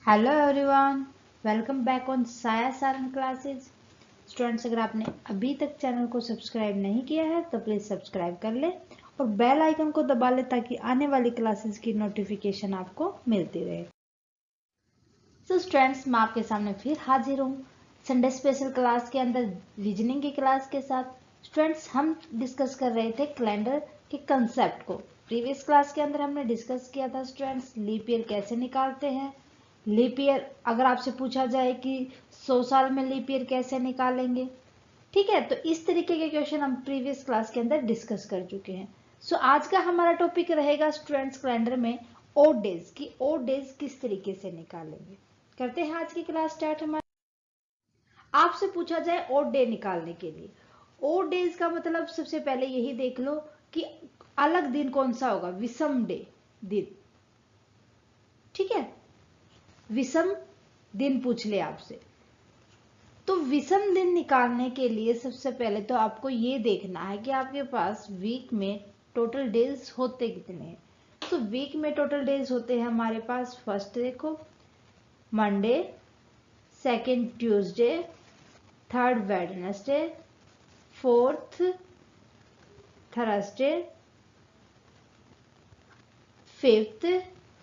Hello everyone, welcome back on साया Saran classes. Students, अगर आपने अभी तक चैनल को सब्सक्राइब नहीं किया है तो प्लीज़ सब्सक्राइब कर ले और बेल आइकन को दबा ले ताकि आने वाली क्लासेस की नोटिफिकेशन आपको मिलती रहे। स्टूडेंट्स, मैं आपके सामने फिर हाजिर हूँ संडे स्पेशल क्लास के अंदर रीजनिंग की क्लास के साथ। स्टूडेंट्स, हम डिस्कस कर रहे थे कैलेंडर के कंसेप्ट को। प्रीवियस क्लास के अंदर हमने डिस्कस किया था स्टूडेंट्स लीप ईयर कैसे निकालते हैं। लीप ईयर अगर आपसे पूछा जाए कि 100 साल में लीप ईयर कैसे निकालेंगे, ठीक है, तो इस तरीके के क्वेश्चन हम प्रीवियस क्लास के अंदर डिस्कस कर चुके हैं। आज का हमारा टॉपिक रहेगा स्टूडेंट्स कैलेंडर में ओड डेज की ओड डेज किस तरीके से निकालेंगे। करते हैं आज की क्लास स्टार्ट। हमारे आपसे पूछा जाए ओड डे निकालने के लिए, ओड डेज का मतलब सबसे पहले यही देख लो कि अलग दिन कौन सा होगा, विषम डे दिन, ठीक है, विषम दिन पूछ ले आपसे। तो विषम दिन निकालने के लिए सबसे पहले तो आपको ये देखना है कि आपके पास वीक में टोटल डेज होते कितने हैं। तो वीक में टोटल डेज होते हैं हमारे पास, फर्स्ट देखो Monday, second Tuesday, third Wednesday, fourth Thursday, fifth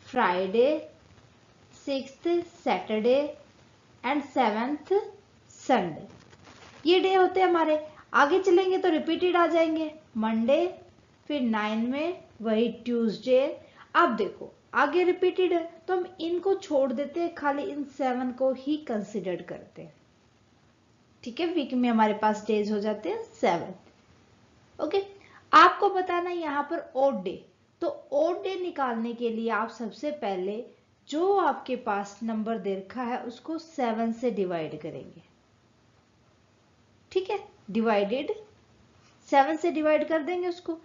Friday, sixth Saturday and seventh Sunday. ये डे होते हैं हमारे। आगे चलेंगे तो रिपीटेड आ जाएंगे, मंडे, फिर 9 में वही ट्यूसडे। अब देखो आगे रिपीटेड है तो हम इनको छोड़ देते हैं, खाली इन 7 को ही कंसिडर करते हैं, ठीक है। वीक में हमारे पास डेज हो जाते हैं 7। ओके, आपको बताना यहाँ पर ओड डे। तो ओड डे निकालने के लिए आप सबसे पहले जो आपके पास नंबर दे रखा है उसको 7 से डिवाइड करेंगे, ठीक है। डिवाइडेड 7 से डिवाइड कर देंगे उसको।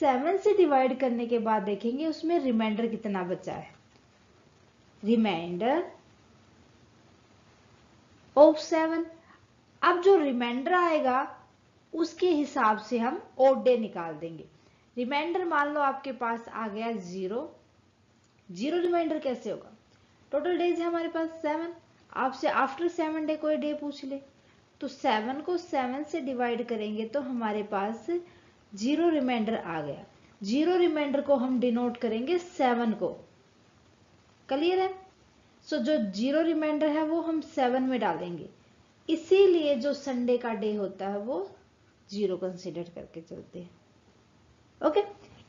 7 से डिवाइड करने के बाद देखेंगे उसमें रिमाइंडर कितना बचा है। Reminder of 7। अब जो रिमाइंडर आएगा उसके हिसाब से हम ओड डे निकाल देंगे। रिमाइंडर मान लो आपके पास आ गया 0। 0 रिमाइंडर कैसे होगा, टोटल डेज है हमारे पास 7। आपसे आफ्टर 7 डे कोई डे पूछ ले तो 7 को 7 से डिवाइड करेंगे तो हमारे पास 0 रिमाइंडर आ गया। 0 रिमाइंडर को हम डिनोट करेंगे 7 को। क्लियर है। जो 0 रिमाइंडर है वो हम 7 में डालेंगे, इसीलिए जो संडे का डे होता है वो 0 कंसिडर करके चलते हैं। ओके,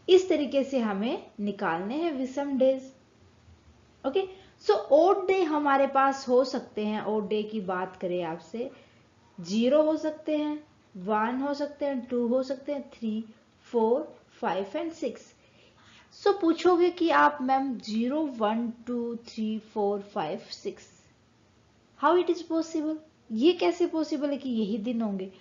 इस तरीके से हमें निकालने हैं विषम डेज। ओके, ओड डे हमारे पास हो सकते हैं। ओड डे की बात करें आपसे, 0 हो सकते हैं, 1 हो सकते हैं, 2 हो सकते हैं, 3, 4, 5 एंड 6। पूछोगे कि आप ma'am 0, 1, 2, 3, 4, 5, 6 how it is possible, ये कैसे पॉसिबल है कि यही दिन होंगे।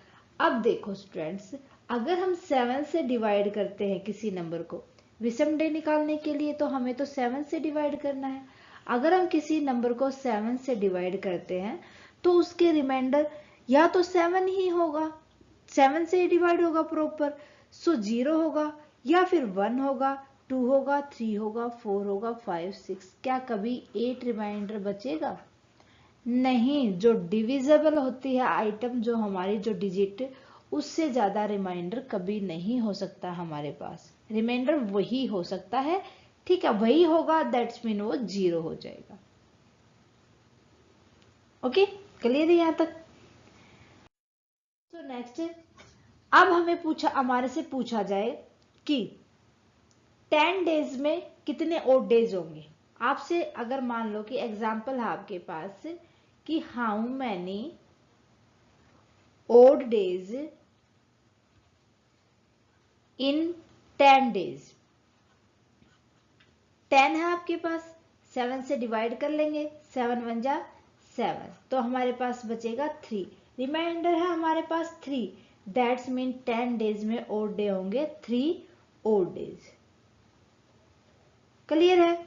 अब देखो स्टूडेंट्स, अगर हम 7 से डिवाइड करते हैं किसी नंबर को विषम डे निकालने के लिए तो हमें तो 7 से डिवाइड करना है। अगर हम किसी नंबर को 7 से डिवाइड करते हैं तो उसके रिमाइंडर या तो 7 ही होगा, 7 से ही डिवाइड होगा प्रॉपर। 0 होगा या फिर 1 होगा, 2 होगा, 3 होगा, 4 होगा, 5, 6। क्या कभी 8 रिमाइंडर बचेगा? नहीं। जो डिविजिबल होती है आइटम, जो हमारी जो डिजिट, उससे ज्यादा रिमाइंडर कभी नहीं हो सकता हमारे पास। रिमाइंडर वही हो सकता है, ठीक है, वही होगा, दैट्स मीन वो 0 हो जाएगा। ओके, क्लियर है यहां तक। नेक्स्ट, अब हमारे से पूछा जाए कि 10 डेज में कितने ओड डेज होंगे। आपसे अगर मान लो कि एग्जाम्पल है आपके पास कि how many odd days in 10 days। 10 है आपके पास, 7 से डिवाइड कर लेंगे, 7 1 जा 7, तो हमारे पास बचेगा 3। रिमाइंडर है हमारे पास 3, दैट्स मीन 10 डेज में odd डे होंगे 3 odd डेज। क्लियर है।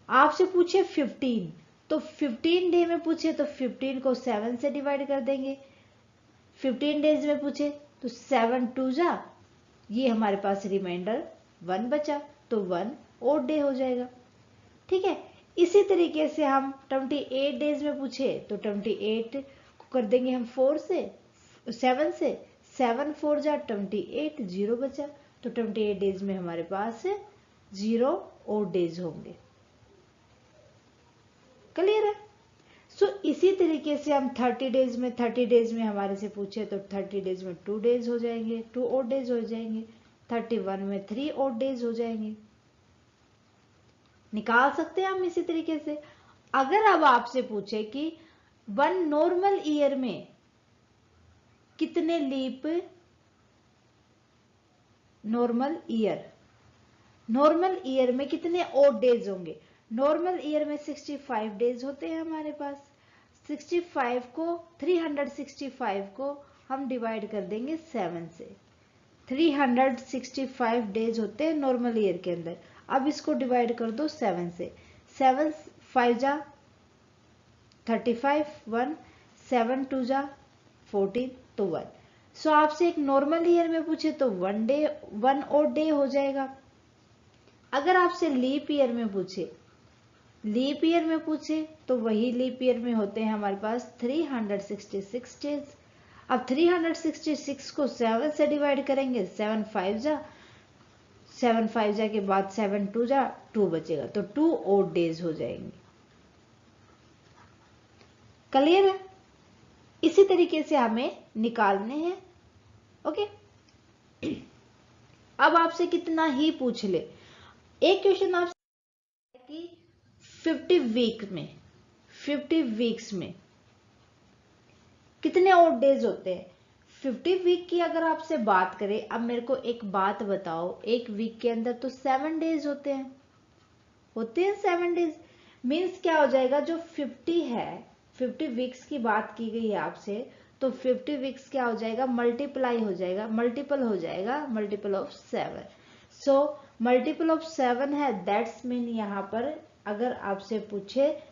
आपसे पूछे 15, तो 15 डे में पूछे तो 15 को 7 से डिवाइड कर देंगे। 15 डेज में पूछे तो 7 2 जा, ये हमारे पास रिमाइंडर 1 बचा तो 1 ओड डे हो जाएगा, ठीक है। इसी तरीके से हम 28 डेज में पूछे तो 28 को कर देंगे हम 4 से 7 से, 7 4 जा 28, 0 बचा, तो 28 डेज में हमारे पास 0 और डेज होंगे। क्लियर है? सो इसी तरीके से हम 30 डेज में हमारे से पूछे तो 30 डेज में 2 डेज हो जाएंगे, 2 और डेज हो जाएंगे, 31 में 3 और डेज हो जाएंगे। निकाल सकते हैं हम इसी तरीके से। अगर अब आपसे पूछे कि 1 नॉर्मल ईयर में कितने लीप, नॉर्मल ईयर में कितने ओड डेज होंगे? नॉर्मल ईयर में 65 डेज होते हैं हमारे पास। 365 को हम डिवाइड कर देंगे 7 से। 365 डेज होते हैं नॉर्मल ईयर के अंदर। अब इसको डिवाइड कर दो 7 से। 7 5 जा 35, 1 7 2 जा 14 तो 1। सो आपसे एक नॉर्मल ईयर में पूछे तो 1 और डे हो जाएगा। अगर आपसे लीप ईयर में पूछे तो वही लीप ईयर में होते हैं हमारे पास 366 डेज। अब 366 को 7 से डिवाइड करेंगे, 7 5 जा के बाद 7 2 जा 2 बचेगा, तो 2 और डेज हो जाएंगे। क्लियर है? इसी तरीके से हमें निकालने हैं। ओके, अब आपसे कितना ही पूछ ले। एक क्वेश्चन आपसे कि 50 वीक्स में कितने और डेज होते हैं? 50 वीक की अगर आपसे बात करें, अब मेरे को एक बात बताओ, एक वीक के अंदर तो 7 डेज होते हैं 7 डेज। मीन्स क्या हो जाएगा, जो 50 है, 50 वीक्स की बात की गई है आपसे, तो 50 वीक्स क्या हो जाएगा, multiple of 7। So multiple of 7 है, दैट्स मीन यहाँ पर अगर आपसे पूछे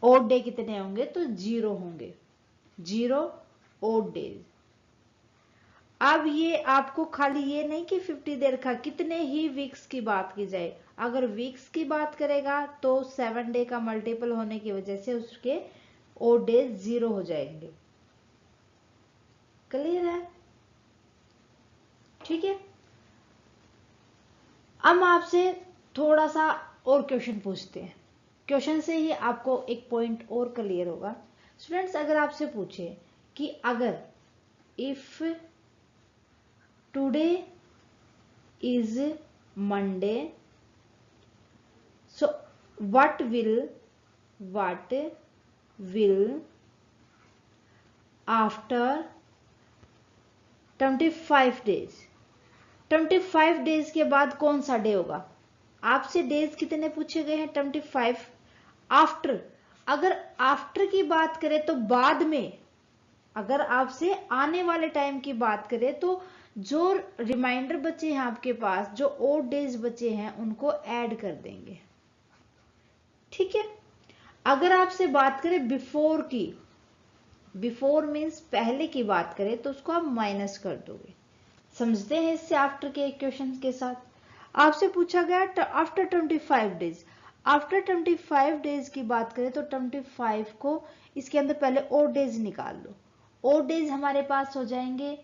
ओड डे कितने होंगे तो 0 होंगे, 0 ओड डेज। अब ये आपको खाली ये नहीं कि 50 दे रखा, कितने ही वीक्स की बात की जाए। अगर वीक्स की बात करेगा तो 7 डे का मल्टीपल होने की वजह से उसके ओड डेज 0 हो जाएंगे। क्लियर है? ठीक है। अब आपसे थोड़ा सा और क्वेश्चन पूछते हैं, क्वेश्चन से ही आपको एक पॉइंट और क्लियर होगा। स्टूडेंट्स, अगर आपसे पूछे कि अगर if today is Monday, so what will after 25 days, 25 days के बाद कौन सा डे होगा? आपसे डेज कितने पूछे गए हैं? 25। आफ्टर, अगर आफ्टर की बात करें तो बाद में, अगर आपसे आने वाले टाइम की बात करें तो जो रिमाइंडर बचे हैं आपके पास, जो और डेज बचे हैं उनको ऐड कर देंगे। ठीक है। अगर आपसे बात करें बिफोर की, बिफोर मीन्स पहले की बात करें, तो उसको आप माइनस कर दोगे। समझते हैं इससे आफ्टर के इक्वेशन के साथ। आपसे पूछा गया आफ्टर 25 डेज, आफ्टर 25 डेज की बात करें तो 25 को इसके अंदर पहले और डेज निकाल लो। और डेज हमारे पास हो जाएंगे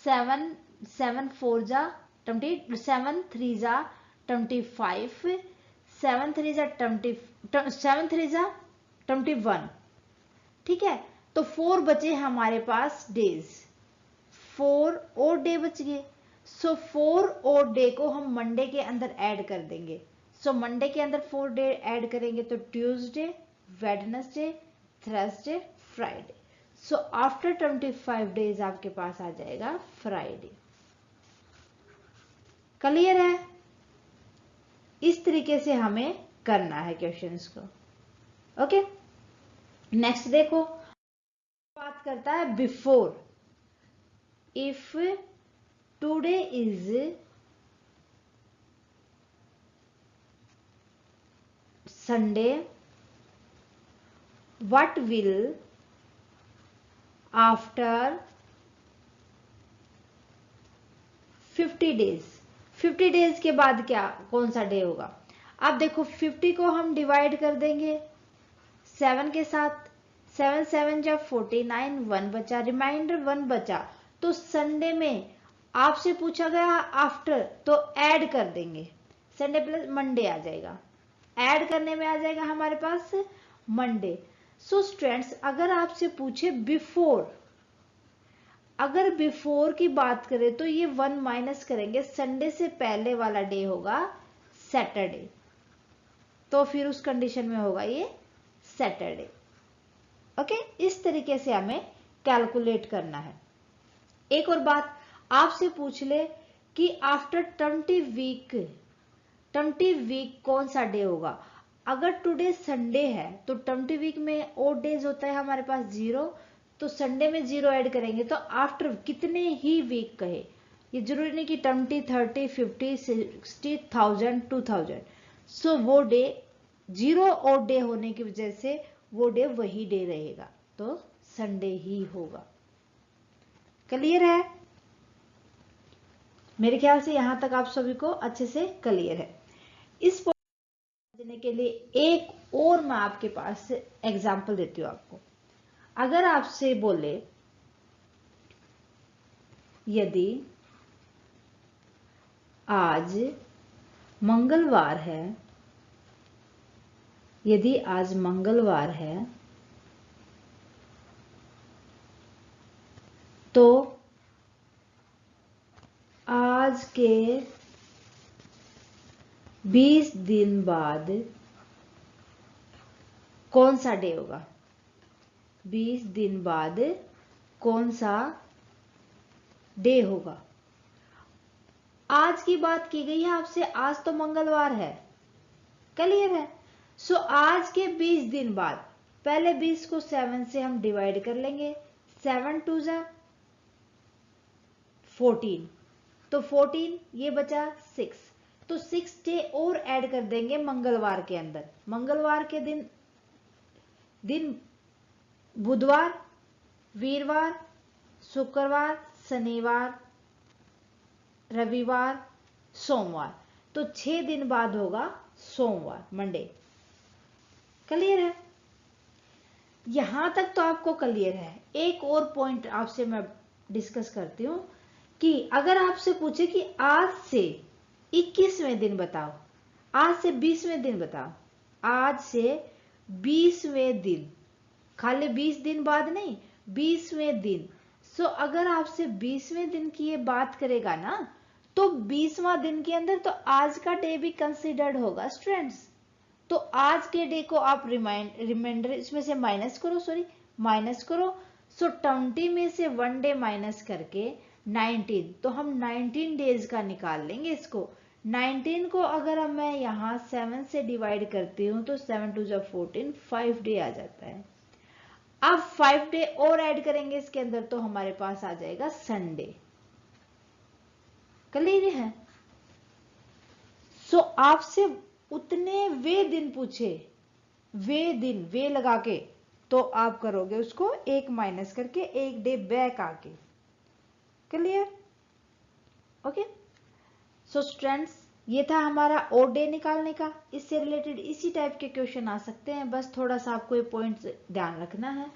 7 4 जा 20, 7 3 जा 25, 7 3 जा 20, 7 3 जा 21। ठीक है, तो 4 बचे हमारे पास डेज, 4 और डे बच गए। सो 4 और डे को हम मंडे के अंदर ऐड कर देंगे। सो मंडे के अंदर 4 डे ऐड करेंगे तो Tuesday, Wednesday, Thursday, Friday. So after 25 days आपके पास आ जाएगा फ्राइडे। क्लियर है? इस तरीके से हमें करना है क्वेश्चंस को। ओके, नेक्स्ट देखो, बात करता है before. If today is Sunday, what will after 50 days, 50 days के बाद क्या, कौन सा डे होगा? अब देखो 50 को हम डिवाइड कर देंगे 7 के साथ, 7 7 जब 49, 1 बचा, रिमाइंडर 1 बचा। तो संडे में आपसे पूछा गया आफ्टर, तो ऐड कर देंगे, संडे प्लस मंडे आ जाएगा, ऐड करने में आ जाएगा हमारे पास मंडे। सो स्टूडेंट्स अगर आपसे पूछे बिफोर, अगर बिफोर की बात करें तो ये 1 माइनस करेंगे, संडे से पहले वाला डे होगा सैटरडे, तो फिर उस कंडीशन में होगा ये सैटरडे। ओके, इस तरीके से हमें कैलकुलेट करना है। एक और बात आपसे पूछ ले कि आफ्टर 20 वीक कौन सा डे होगा। अगर टुडे संडे है तो 20 वीक में ओड डेज होता है हमारे पास 0, तो संडे में 0 ऐड करेंगे, तो आफ्टर कितने ही वीक कहे, ये जरूरी नहीं कि 20, 30, 50, 60, 1000, 2000। सो वो डे 0 ओड डे होने की वजह से वो डे वही डे रहेगा, तो संडे ही होगा। क्लियर है? मेरे ख्याल से यहां तक आप सभी को अच्छे से क्लियर है। इस समझने के लिए एक और मैं आपके पास एग्जांपल देती हूँ आपको। अगर आपसे बोले यदि आज मंगलवार है, यदि आज मंगलवार है तो आज के 20 दिन बाद कौन सा डे होगा, 20 दिन बाद कौन सा डे होगा। आज की बात की गई है आपसे, आज तो मंगलवार है, क्लियर है। सो आज के 20 दिन बाद, पहले 20 को 7 से हम डिवाइड कर लेंगे, 7 2 जा 14, तो 14 ये बचा 6, तो 6 डे और ऐड कर देंगे मंगलवार के अंदर। मंगलवार के दिन बुधवार, वीरवार, शुक्रवार, शनिवार, रविवार, सोमवार, तो 6 दिन बाद होगा सोमवार, मंडे। क्लियर है? यहां तक तो आपको क्लियर है। एक और पॉइंट आपसे मैं डिस्कस करती हूं कि अगर आपसे पूछे कि आज से 21वें दिन बताओ, आज से 20वें दिन बताओ, आज से 20वें दिन, खाली 20 दिन बाद नहीं, 20वें दिन। सो अगर आपसे 20वें दिन की ये बात करेगा ना, तो 20वां दिन के अंदर तो आज का डे भी कंसिडर्ड होगा स्टूडेंट्स। तो आज के डे को आप रिमाइंडर इसमें से माइनस करो। सो 20 में से 1 डे माइनस करके 19, तो हम 19 डेज का निकाल लेंगे इसको। 19 को अगर अब मैं यहाँ 7 से डिवाइड करती हूँ तो 7 2 जा 14, 5 डे आ जाता है। अब 5 डे और ऐड करेंगे इसके अंदर, तो हमारे पास आ जाएगा संडे। क्लियर है? सो आपसे उतने वे दिन पूछे, वे लगा के, तो आप करोगे उसको एक माइनस करके, एक डे बैक आके। क्लियर? ओके। सो स्टूडेंट्स ये था हमारा ओड डे निकालने का। इससे रिलेटेड इसी टाइप के क्वेश्चन आ सकते हैं, बस थोड़ा सा आपको ये पॉइंट्स ध्यान रखना है,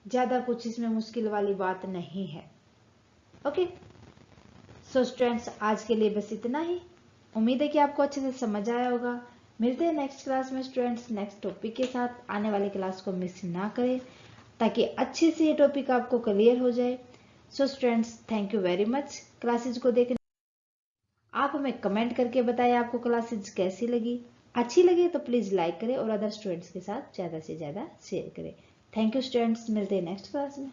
ज्यादा कुछ इसमें मुश्किल वाली बात नहीं है। ओके। सो स्टूडेंट्स आज के लिए बस इतना ही। उम्मीद है कि आपको अच्छे से समझ आया होगा। मिलते हैं नेक्स्ट क्लास में स्टूडेंट्स, नेक्स्ट टॉपिक के साथ। आने वाली क्लास को मिस ना करें ताकि अच्छे से ये टॉपिक आपको क्लियर हो जाए। So students thank you very much classes को देखने। आप हमें कमेंट करके बताएं आपको क्लासेज कैसी लगी। अच्छी लगी तो प्लीज लाइक करें और अदर स्टूडेंट्स के साथ ज्यादा से ज्यादा शेयर करें। थैंक यू स्टूडेंट्स, मिलते हैं नेक्स्ट क्लास में।